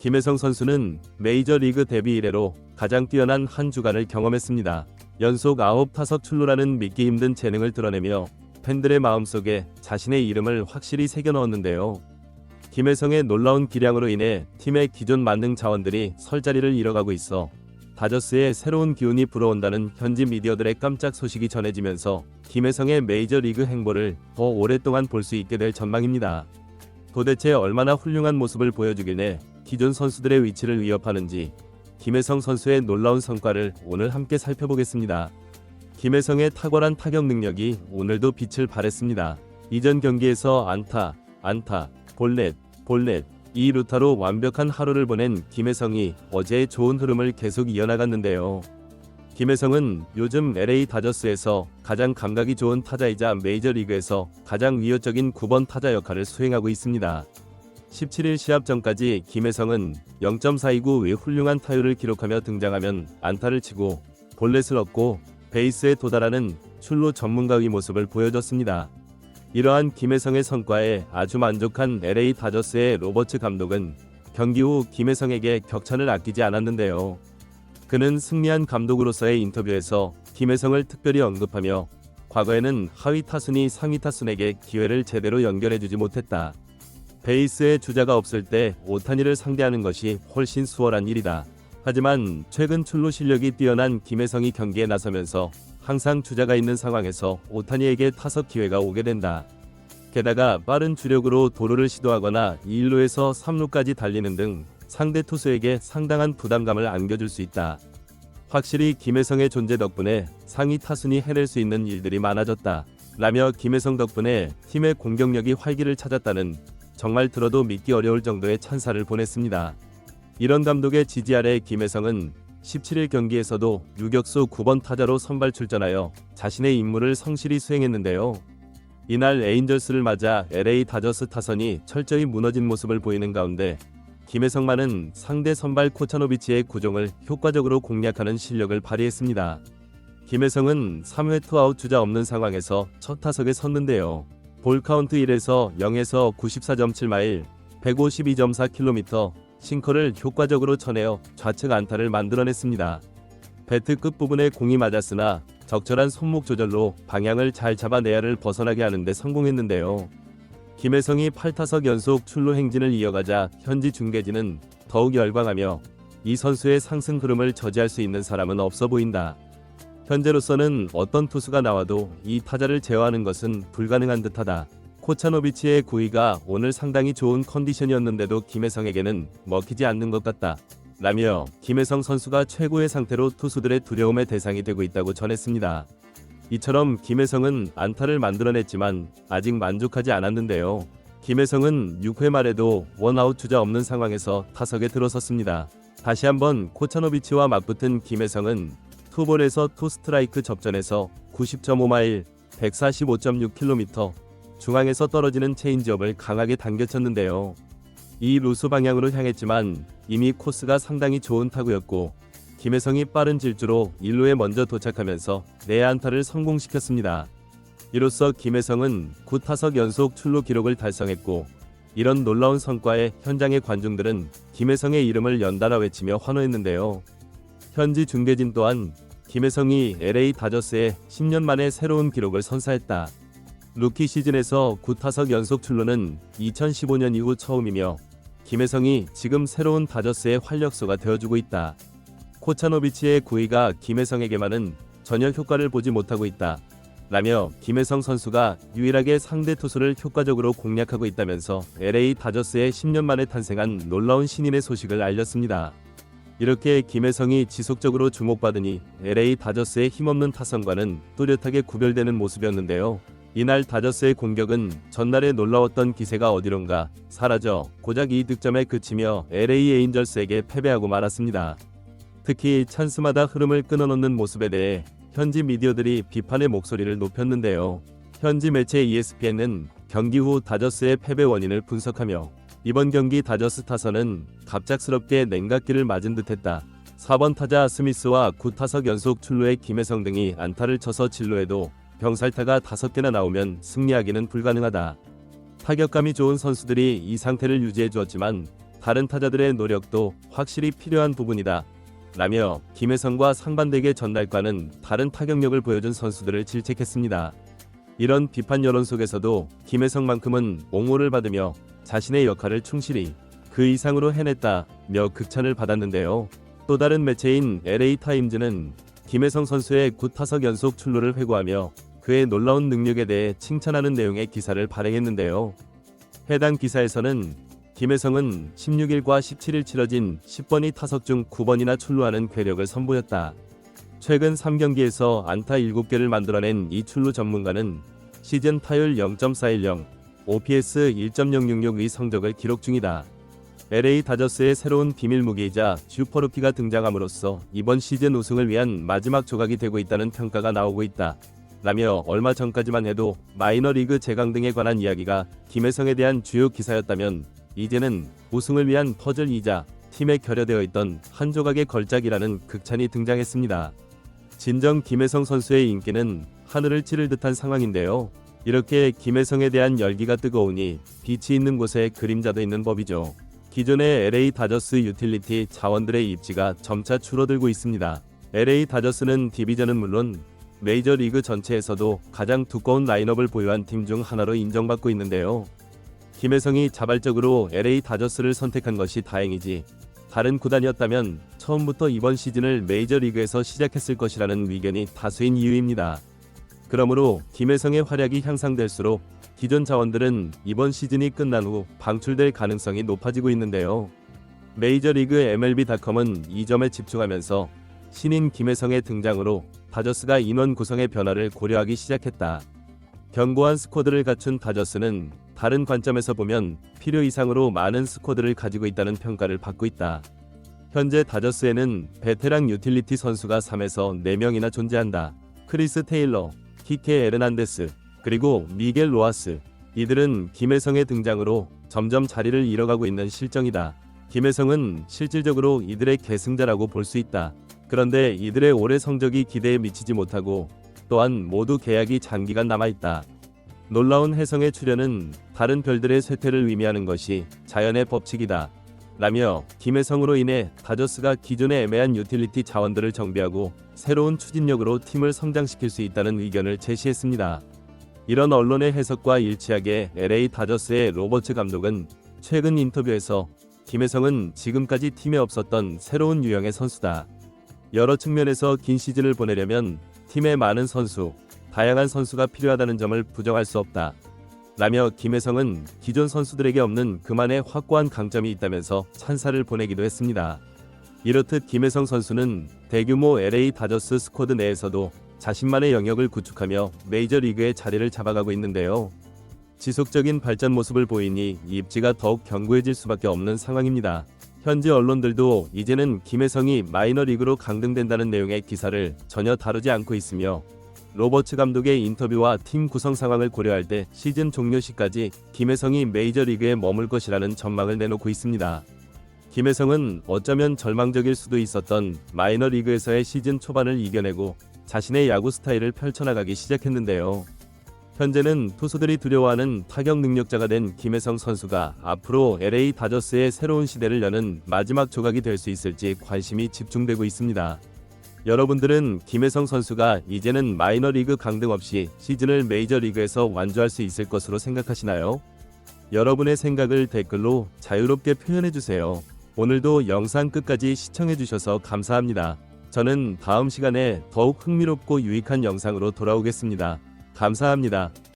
김혜성 선수는 메이저리그 데뷔 이래로 가장 뛰어난 한 주간을 경험했습니다. 연속 9타석 출루라는 믿기 힘든 재능을 드러내며 팬들의 마음속에 자신의 이름을 확실히 새겨 넣었는데요. 김혜성의 놀라운 기량으로 인해 팀의 기존 만능 자원들이 설 자리를 잃어가고 있어 다저스의 새로운 기운이 불어온다는 현지 미디어들의 깜짝 소식이 전해지면서 김혜성의 메이저리그 행보를 더 오랫동안 볼 수 있게 될 전망입니다. 도대체 얼마나 훌륭한 모습을 보여주길래 기존 선수들의 위치를 위협하는지 김혜성 선수의 놀라운 성과를 오늘 함께 살펴보겠습니다. 김혜성의 탁월한 타격 능력이 오늘도 빛을 발했습니다. 이전 경기에서 안타, 볼넷, 이 루타로 완벽한 하루를 보낸 김혜성이 어제의 좋은 흐름을 계속 이어나갔는데요. 김혜성은 요즘 LA 다저스에서 가장 감각이 좋은 타자이자 메이저리그에서 가장 위협적인 9번 타자 역할을 수행하고 있습니다. 17일 시합 전까지 김혜성은 0.429의 훌륭한 타율을 기록하며 등장하면 안타를 치고 볼넷을 얻고 베이스에 도달하는 출루 전문가의 모습을 보여줬습니다. 이러한 김혜성의 성과에 아주 만족한 LA 다저스의 로버츠 감독은 경기 후 김혜성에게 격찬을 아끼지 않았는데요. 그는 승리한 감독으로서의 인터뷰에서 김혜성을 특별히 언급하며 과거에는 하위 타순이 상위 타순에게 기회를 제대로 연결해주지 못했다. 베이스에 주자가 없을 때 오타니를 상대하는 것이 훨씬 수월한 일이다. 하지만 최근 출루 실력이 뛰어난 김혜성이 경기에 나서면서 항상 주자가 있는 상황에서 오타니에게 타석 기회가 오게 된다. 게다가 빠른 주력으로 도루를 시도하거나 2루에서 3루까지 달리는 등 상대 투수에게 상당한 부담감을 안겨줄 수 있다. 확실히 김혜성의 존재 덕분에 상위 타순이 해낼 수 있는 일들이 많아졌다. 라며 김혜성 덕분에 팀의 공격력이 활기를 찾았다는 정말 들어도 믿기 어려울 정도의 찬사를 보냈습니다. 이런 감독의 지지 아래 김혜성은 17일 경기에서도 유격수 9번 타자로 선발 출전하여 자신의 임무를 성실히 수행했는데요. 이날 에인절스를 맞아 LA 다저스 타선이 철저히 무너진 모습을 보이는 가운데 김혜성만은 상대 선발 코차노비치의 구종을 효과적으로 공략하는 실력을 발휘했습니다. 김혜성은 3회 투아웃 주자 없는 상황에서 첫 타석에 섰는데요. 볼 카운트 1에서 0에서 94.7마일, 152.4km, 싱커를 효과적으로 쳐내어 좌측 안타를 만들어냈습니다. 배트 끝부분에 공이 맞았으나 적절한 손목 조절로 방향을 잘 잡아 내야를 벗어나게 하는데 성공했는데요. 김혜성이 8타석 연속 출루 행진을 이어가자 현지 중계진은 더욱 열광하며 이 선수의 상승 흐름을 저지할 수 있는 사람은 없어 보인다. 현재로서는 어떤 투수가 나와도 이 타자를 제어하는 것은 불가능한 듯하다. 코차노비치의 구위가 오늘 상당히 좋은 컨디션이었는데도 김혜성에게는 먹히지 않는 것 같다. 라며 김혜성 선수가 최고의 상태로 투수들의 두려움의 대상이 되고 있다고 전했습니다. 이처럼 김혜성은 안타를 만들어냈지만 아직 만족하지 않았는데요. 김혜성은 6회 말에도 원아웃 주자 없는 상황에서 타석에 들어섰습니다. 다시 한번 코차노비치와 맞붙은 김혜성은 투볼에서 투스트라이크 접전에서 90.5마일, 145.6km, 중앙에서 떨어지는 체인지업을 강하게 당겨쳤는데요. 이 루수 방향으로 향했지만 이미 코스가 상당히 좋은 타구였고 김혜성이 빠른 질주로 1루에 먼저 도착하면서 내야 안타를 성공시켰습니다. 이로써 김혜성은 9타석 연속 출루 기록을 달성했고 이런 놀라운 성과에 현장의 관중들은 김혜성의 이름을 연달아 외치며 환호했는데요. 현지 중계진 또한 김혜성이 LA 다저스에 10년 만에 새로운 기록을 선사했다. 루키 시즌에서 9타석 연속 출루는 2015년 이후 처음이며 김혜성이 지금 새로운 다저스의 활력소가 되어주고 있다. 코차노비치의 구위가 김혜성에게만은 전혀 효과를 보지 못하고 있다. 라며 김혜성 선수가 유일하게 상대 투수를 효과적으로 공략하고 있다면서 LA 다저스의 10년 만에 탄생한 놀라운 신인의 소식을 알렸습니다. 이렇게 김혜성이 지속적으로 주목받으니 LA 다저스의 힘없는 타선과는 뚜렷하게 구별되는 모습이었는데요. 이날 다저스의 공격은 전날의 놀라웠던 기세가 어디론가 사라져 고작 2득점에 그치며 LA 에인절스에게 패배하고 말았습니다. 특히 찬스마다 흐름을 끊어놓는 모습에 대해 현지 미디어들이 비판의 목소리를 높였는데요. 현지 매체 ESPN은 경기 후 다저스의 패배 원인을 분석하며 이번 경기 다저스 타선은 갑작스럽게 냉각기를 맞은 듯했다. 4번 타자 스미스와 9타석 연속 출루의 김혜성 등이 안타를 쳐서 진루에도 병살타가 5개나 나오면 승리하기는 불가능하다. 타격감이 좋은 선수들이 이 상태를 유지해 주었지만 다른 타자들의 노력도 확실히 필요한 부분이다. 라며 김혜성과 상반되게 전날과는 다른 타격력을 보여준 선수들을 질책했습니다. 이런 비판 여론 속에서도 김혜성만큼은 옹호를 받으며 자신의 역할을 충실히 그 이상으로 해냈다며 극찬을 받았는데요. 또 다른 매체인 LA타임즈는 김혜성 선수의 9타석 연속 출루를 회고하며 그의 놀라운 능력에 대해 칭찬하는 내용의 기사를 발행했는데요. 해당 기사에서는 김혜성은 16일과 17일 치러진 10번이 타석 중 9번이나 출루하는 괴력을 선보였다. 최근 3경기에서 안타 7개를 만들어낸 이 출루 전문가는 시즌 타율 0.410, OPS 1.066의 성적을 기록 중이다. LA 다저스의 새로운 비밀 무기이자 슈퍼루키가 등장함으로써 이번 시즌 우승을 위한 마지막 조각이 되고 있다는 평가가 나오고 있다. 라며 얼마 전까지만 해도 마이너리그 재강 등에 관한 이야기가 김혜성에 대한 주요 기사였다면 이제는 우승을 위한 퍼즐이자 팀에 결여되어 있던 한 조각의 걸작이라는 극찬이 등장했습니다. 진정 김혜성 선수의 인기는 하늘을 찌를 듯한 상황인데요. 이렇게 김혜성에 대한 열기가 뜨거우니 빛이 있는 곳에 그림자도 있는 법이죠. 기존의 LA 다저스 유틸리티 자원들의 입지가 점차 줄어들고 있습니다. LA 다저스는 디비전은 물론 메이저리그 전체에서도 가장 두꺼운 라인업을 보유한 팀 중 하나로 인정받고 있는데요. 김혜성이 자발적으로 LA 다저스를 선택한 것이 다행이지 다른 구단이었다면 처음부터 이번 시즌을 메이저리그에서 시작했을 것이라는 의견이 다수인 이유입니다. 그러므로 김혜성의 활약이 향상될수록 기존 자원들은 이번 시즌이 끝난 후 방출될 가능성이 높아지고 있는데요. 메이저리그 MLB.com은 이 점에 집중하면서 신인 김혜성의 등장으로 다저스가 인원 구성의 변화를 고려하기 시작했다. 견고한 스쿼드를 갖춘 다저스는 다른 관점에서 보면 필요 이상으로 많은 스쿼드를 가지고 있다는 평가를 받고 있다. 현재 다저스에는 베테랑 유틸리티 선수가 3에서 4명이나 존재한다. 크리스 테일러, 키케 에르난데스, 그리고 미겔 로하스. 이들은 김혜성의 등장으로 점점 자리를 잃어가고 있는 실정이다. 김혜성은 실질적으로 이들의 계승자라고 볼 수 있다. 그런데 이들의 올해 성적이 기대에 미치지 못하고 또한 모두 계약이 장기간 남아있다. 놀라운 혜성의 출현은 다른 별들의 쇠퇴를 의미하는 것이 자연의 법칙이다. 라며 김혜성으로 인해 다저스가 기존의 애매한 유틸리티 자원들을 정비하고 새로운 추진력으로 팀을 성장시킬 수 있다는 의견을 제시했습니다. 이런 언론의 해석과 일치하게 LA 다저스의 로버츠 감독은 최근 인터뷰에서 김혜성은 지금까지 팀에 없었던 새로운 유형의 선수다. 여러 측면에서 긴 시즌을 보내려면 팀에 많은 선수, 다양한 선수가 필요하다는 점을 부정할 수 없다. 라며 김혜성은 기존 선수들에게 없는 그만의 확고한 강점이 있다면서 찬사를 보내기도 했습니다. 이렇듯 김혜성 선수는 대규모 LA 다저스 스쿼드 내에서도 자신만의 영역을 구축하며 메이저리그의 자리를 잡아가고 있는데요. 지속적인 발전 모습을 보이니 입지가 더욱 견고해질 수밖에 없는 상황입니다. 현지 언론들도 이제는 김혜성이 마이너리그로 강등된다는 내용의 기사를 전혀 다루지 않고 있으며 로버츠 감독의 인터뷰와 팀 구성 상황을 고려할 때 시즌 종료 시까지 김혜성이 메이저리그에 머물 것이라는 전망을 내놓고 있습니다. 김혜성은 어쩌면 절망적일 수도 있었던 마이너리그에서의 시즌 초반을 이겨내고 자신의 야구 스타일을 펼쳐나가기 시작했는데요. 현재는 투수들이 두려워하는 타격 능력자가 된 김혜성 선수가 앞으로 LA 다저스의 새로운 시대를 여는 마지막 조각이 될 수 있을지 관심이 집중되고 있습니다. 여러분들은 김혜성 선수가 이제는 마이너리그 강등 없이 시즌을 메이저리그에서 완주할 수 있을 것으로 생각하시나요? 여러분의 생각을 댓글로 자유롭게 표현해주세요. 오늘도 영상 끝까지 시청해주셔서 감사합니다. 저는 다음 시간에 더욱 흥미롭고 유익한 영상으로 돌아오겠습니다. 감사합니다.